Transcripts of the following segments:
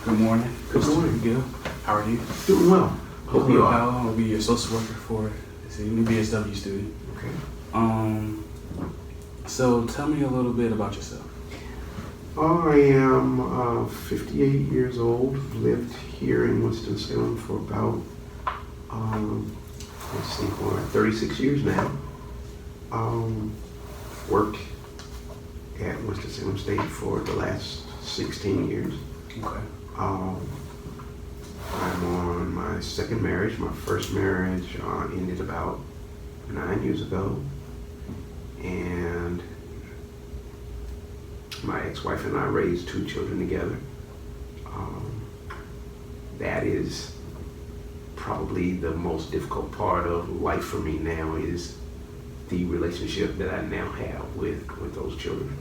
Good morning. Good morning. Gil. How are you? Doing well. Hope you are. I'll be your social worker for this new BSW student. Okay. So tell me a little bit about yourself. I am 58 years old. Lived here in Winston-Salem for about, 36 years now. Worked at Winston-Salem State for the last 16 years. Okay. I'm on my second marriage. My first marriage ended about 9 years ago. And my ex-wife and I raised 2 children together. That is probably the most difficult part of life for me now, is the relationship that I now have with those children.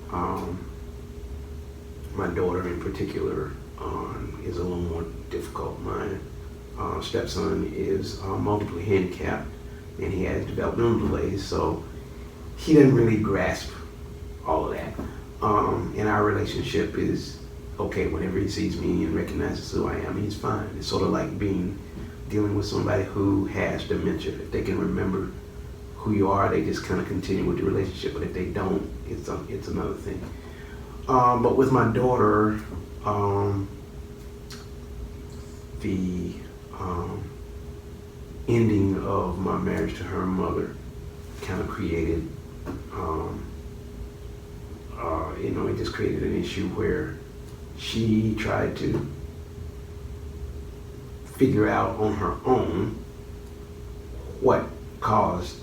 Mm-hmm. My daughter in particular is a little more difficult. My stepson is multiply handicapped and he has developmental delays, so he doesn't really grasp all of that. And our relationship is okay. Whenever he sees me and recognizes who I am, he's fine. It's sort of like dealing with somebody who has dementia. If they can remember who you are, they just kind of continue with the relationship. But if they don't, it's another thing. But with my daughter, the ending of my marriage to her mother kind of created, it just created an issue where she tried to figure out on her own what caused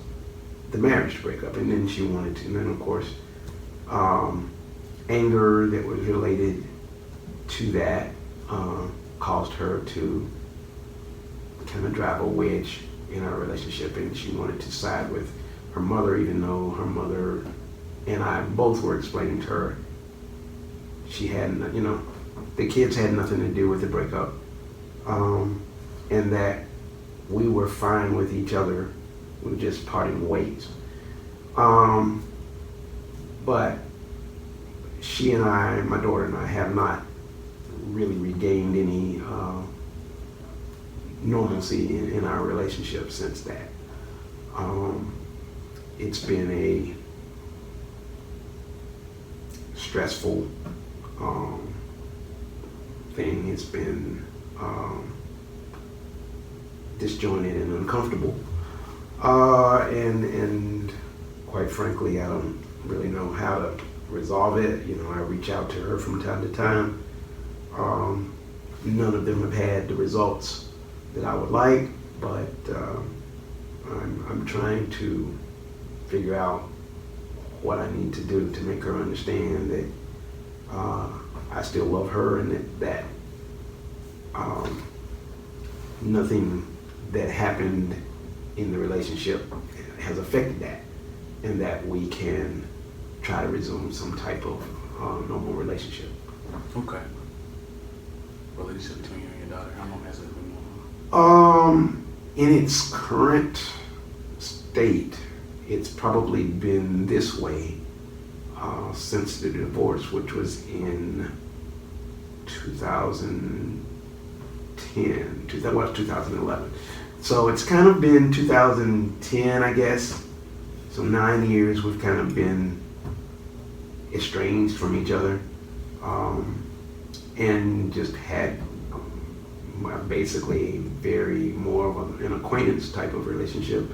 the marriage to break up, and then she wanted to, and then of course, anger that was related to that caused her to kind of drive a wedge in our relationship, and she wanted to side with her mother, even though her mother and I both were explaining to her she hadn't, the kids had nothing to do with the breakup, and that we were fine with each other. We were just parting ways. But she and I, my daughter and I, have not really regained any normalcy in our relationship since that. It's been a stressful thing. It's been disjointed and uncomfortable. And quite frankly, I don't really know how to resolve it. I reach out to her from time to time. None of them have had the results that I would like, but I'm trying to figure out what I need to do to make her understand that I still love her, and that nothing that happened in the relationship has affected that, and that we can try to resume some type of normal relationship. Okay. Relationship between you and your daughter, how long has it been going on? In its current state, it's probably been this way since the divorce, which was in 2011. So it's kind of been 2010, I guess. So 9 years we've kind of been estranged from each other, and just had basically very more of an acquaintance type of relationship.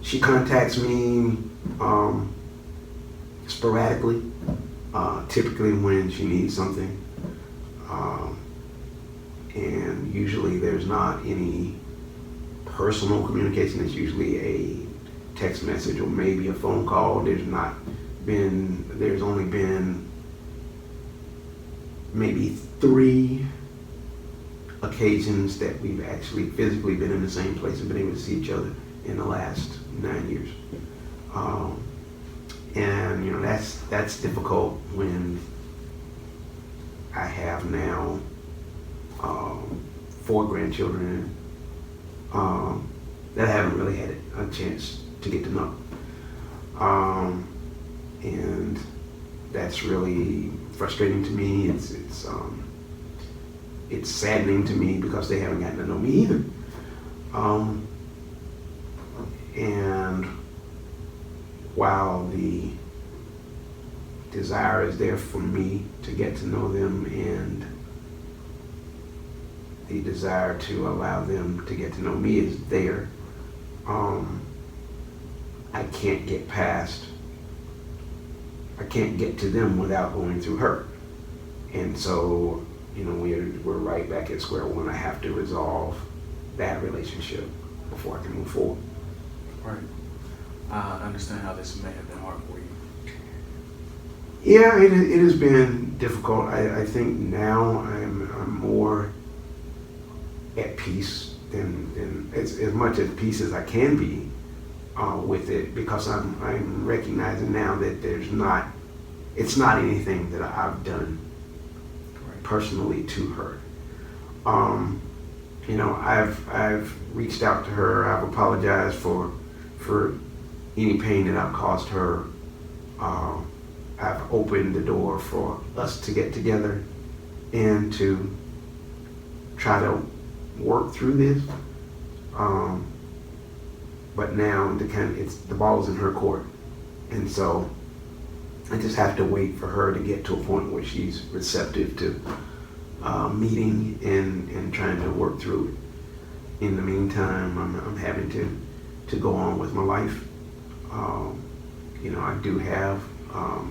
She contacts me sporadically, typically when she needs something, and usually there's not any personal communication. It's usually a text message or maybe a phone call. There's only been maybe 3 occasions that we've actually physically been in the same place and been able to see each other in the last 9 years. And that's difficult when I have now 4 grandchildren that I haven't really had a chance to get to know. And that's really frustrating to me. It's it's saddening to me because they haven't gotten to know me either. And while the desire is there for me to get to know them and the desire to allow them to get to know me is there, I can't get to them without going through her. And so, we're right back at square one. I have to resolve that relationship before I can move forward. Right. I understand how this may have been hard for you. Yeah, it has been difficult. I think now I'm more at peace than as much at peace as I can be with it, because I'm recognizing now that it's not anything that I've done personally to her. I've reached out to her. I've apologized for any pain that I've caused her. I've opened the door for us to get together and to try to work through this. But now the ball's in her court, and so I just have to wait for her to get to a point where she's receptive to meeting and trying to work through it. In the meantime, I'm having to go on with my life.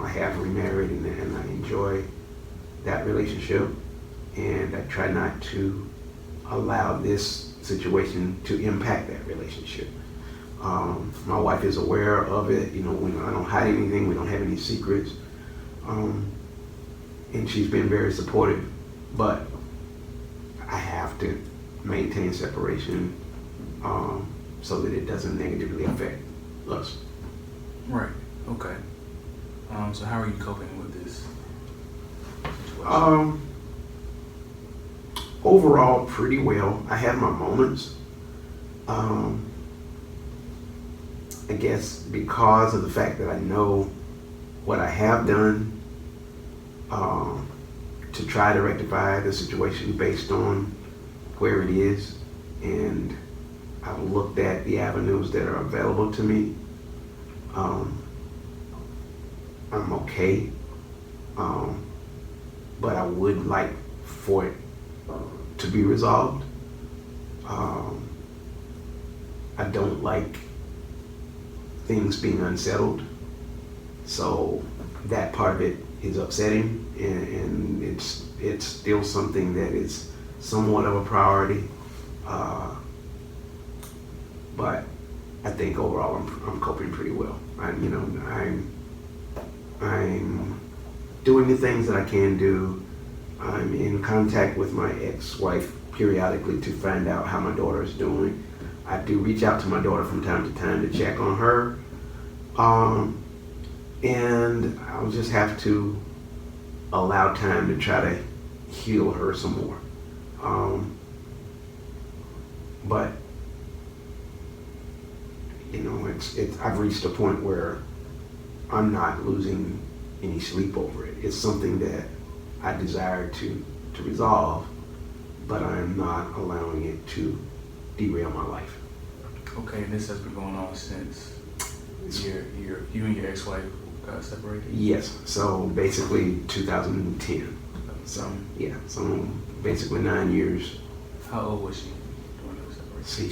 I have remarried and I enjoy that relationship, and I try not to allow this situation to impact that relationship. My wife is aware of it. I don't hide anything. We don't have any secrets. And she's been very supportive, but I have to maintain separation so that it doesn't negatively affect us. Right. Okay. So how are you coping with this situation? Overall, pretty well. I have my moments. I guess because of the fact that I know what I have done to try to rectify the situation based on where it is, and I've looked at the avenues that are available to me. I'm okay, but I would like for it to be resolved. I don't like things being unsettled, so that part of it is upsetting, and it's still something that is somewhat of a priority. But I think overall I'm coping pretty well. I'm doing the things that I can do. I'm in contact with my ex-wife periodically to find out how my daughter is doing. I do reach out to my daughter from time to time to check on her. And I'll just have to allow time to try to heal her some more. But I've reached a point where I'm not losing any sleep over it. It's something that I desire to resolve, but I'm not allowing it to derail my life. Okay, and this has been going on since you and your ex-wife got separated? Yes, so basically 2010. So basically 9 years. How old was she during the separation? See,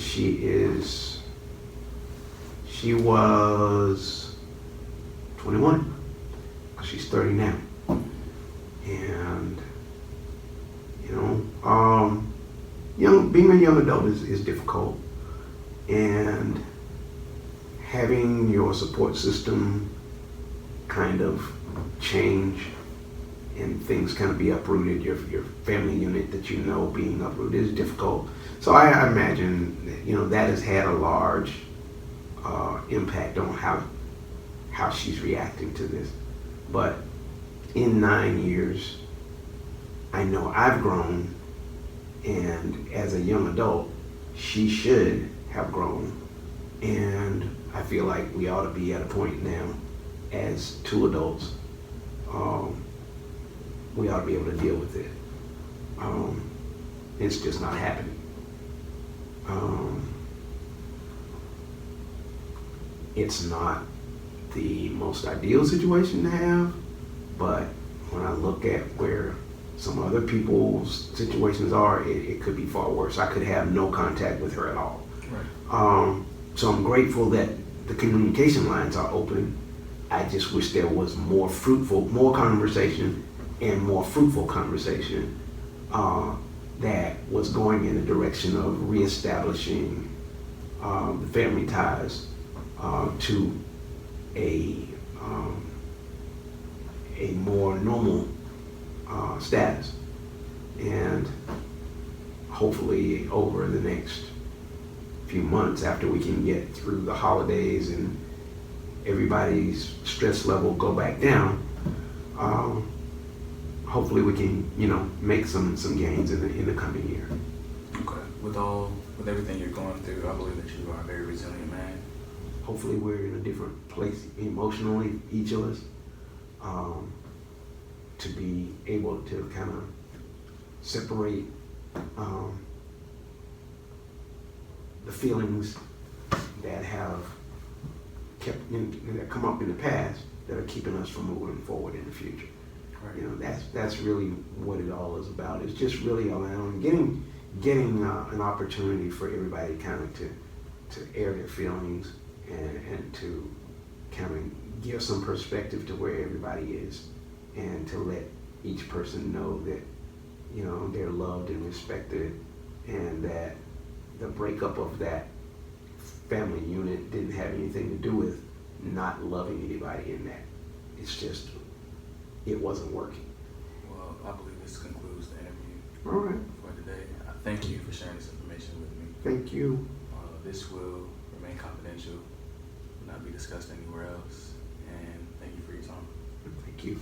she was 21. She's 30 now. And being a young adult is difficult, and having your support system kind of change and things kind of be uprooted, your family unit that being uprooted is difficult. So I imagine that has had a large impact on how she's reacting to this. But in 9 years, I know I've grown, and as a young adult, she should have grown. And I feel like we ought to be at a point now, as two adults, we ought to be able to deal with it. It's just not happening. It's not the most ideal situation to have, but when I look at where some other people's situations are, it could be far worse. I could have no contact with her at all. Right. So I'm grateful that the communication lines are open. I just wish there was more conversation and more fruitful conversation that was going in the direction of reestablishing the family ties to a more normal status. And hopefully over the next few months, after we can get through the holidays and everybody's stress level go back down, hopefully we can, make some gains in the coming year. Okay. With everything you're going through, I believe that you are a very resilient man. Hopefully we're in a different place emotionally, each of us, to be able to kind of separate the feelings that have that come up in the past that are keeping us from moving forward in the future. Right. That's really what it all is about. It's just really around getting an opportunity for everybody kind of to air their feelings and to kind of give some perspective to where everybody is, and to let each person know that they're loved and respected, and that the breakup of that family unit didn't have anything to do with not loving anybody in that. It's just, it wasn't working. Well, I believe this concludes the interview All right. for today. I thank you for sharing this information with me. Thank you. This will remain confidential, will not be discussed anywhere else, and thank you for your time. Thank you.